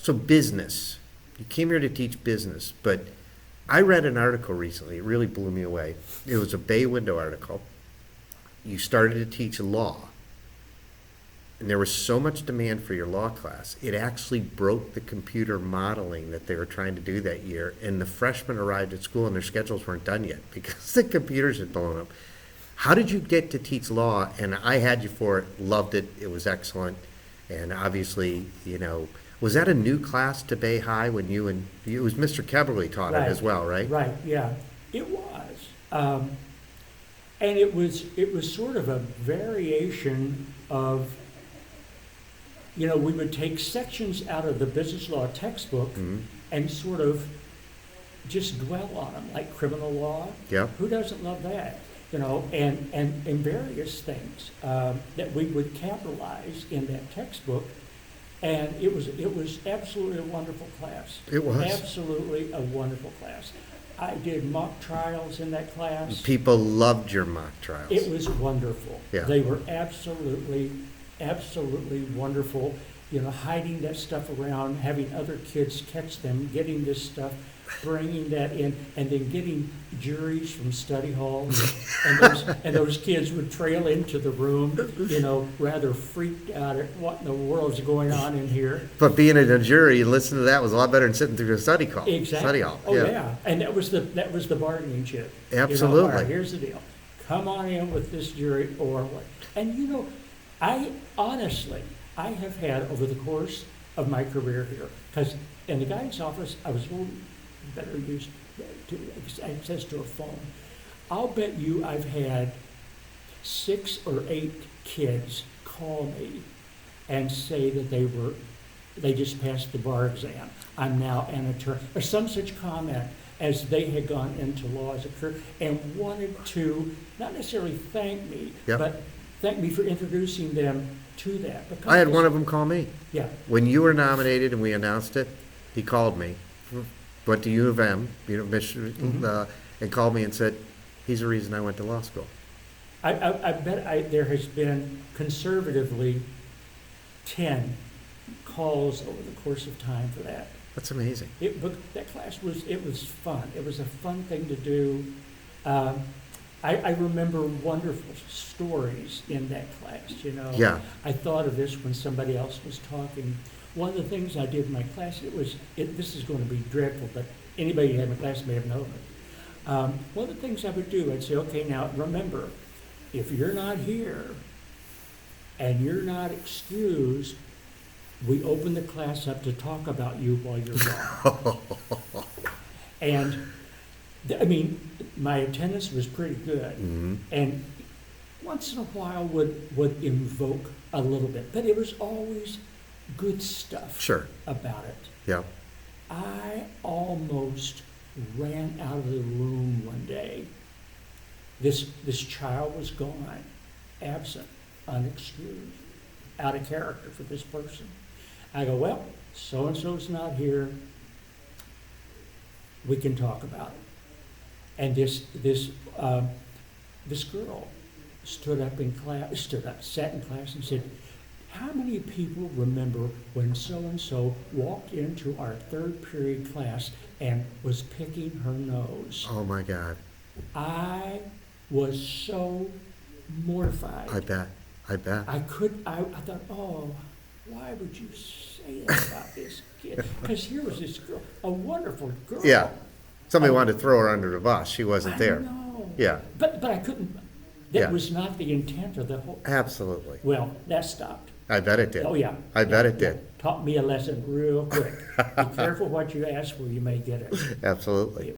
So business. You came here to teach business, but I read an article recently. It really blew me away. It was a Bay Window article. You started to teach law, and there was so much demand for your law class, it actually broke the computer modeling that they were trying to do that year, and the freshmen arrived at school and their schedules weren't done yet because the computers had blown up. How did you get to teach law? And I had you for it, loved it, it was excellent, and obviously, was that a new class to Bay High when it was Mr. Keberly taught it as well, right? Right, yeah, it was. And it was sort of a variation of, we would take sections out of the business law textbook and sort of just dwell on them, like criminal law. Yeah. Who doesn't love that? And various things that we would capitalize in that textbook. And it was absolutely a wonderful class. It was. Absolutely a wonderful class. I did mock trials in that class. People loved your mock trials. It was wonderful. Yeah. They were absolutely wonderful. Hiding that stuff around, having other kids catch them, getting this stuff, bringing that in, and then getting juries from study hall, and those kids would trail into the room, rather freaked out at what in the world's going on in here. But being in a jury and listening to that was a lot better than sitting through a study hall. Exactly. Study hall. Oh yeah. And that was the bargaining chip. Absolutely. All right, here's the deal. Come on in with this jury or what. And I honestly have had over the course of my career here, because in the guidance office I was a little better used to access to a phone. I'll bet you I've had 6 or 8 kids call me and say that they just passed the bar exam. I'm now an attorney, or some such comment as they had gone into law as a career and wanted to not necessarily thank me, Yep. but thank me for introducing them to that. Because I had one of them call me. Yeah. When you were nominated and we announced it, he called me, went to U of M, Michigan, and called me and said, he's the reason I went to law school. I bet there has been conservatively 10 calls over the course of time for that. That's amazing. But that class was fun. It was a fun thing to do. I remember wonderful stories in that class, Yeah. I thought of this when somebody else was talking. One of the things I did in my class, this is going to be dreadful, but anybody who had my class may have known it. One of the things I would do, I'd say, okay, now remember, if you're not here and you're not excused, we open the class up to talk about you while you're gone. And, my attendance was pretty good. And once in a while would invoke a little bit, but it was always good stuff Sure. about it. Yeah. I almost ran out of the room one day. This child was gone, absent, unexcused, out of character for this person. I go, well, so-and-so's not here. We can talk about it. And this girl sat in class and said, how many people remember when so-and-so walked into our 3rd period class and was picking her nose? Oh my God. I was so mortified. I bet. I thought, oh, why would you say that about this kid? Because here was this girl, a wonderful girl. Yeah. Somebody wanted to throw her under the bus. She wasn't there. I know. Yeah. But I couldn't. That Yeah. was not the intent of the whole. Absolutely. Well, that stopped. I bet it did. Oh, yeah. I bet it did. Taught me a lesson real quick. Be careful what you ask for, you may get it. Absolutely.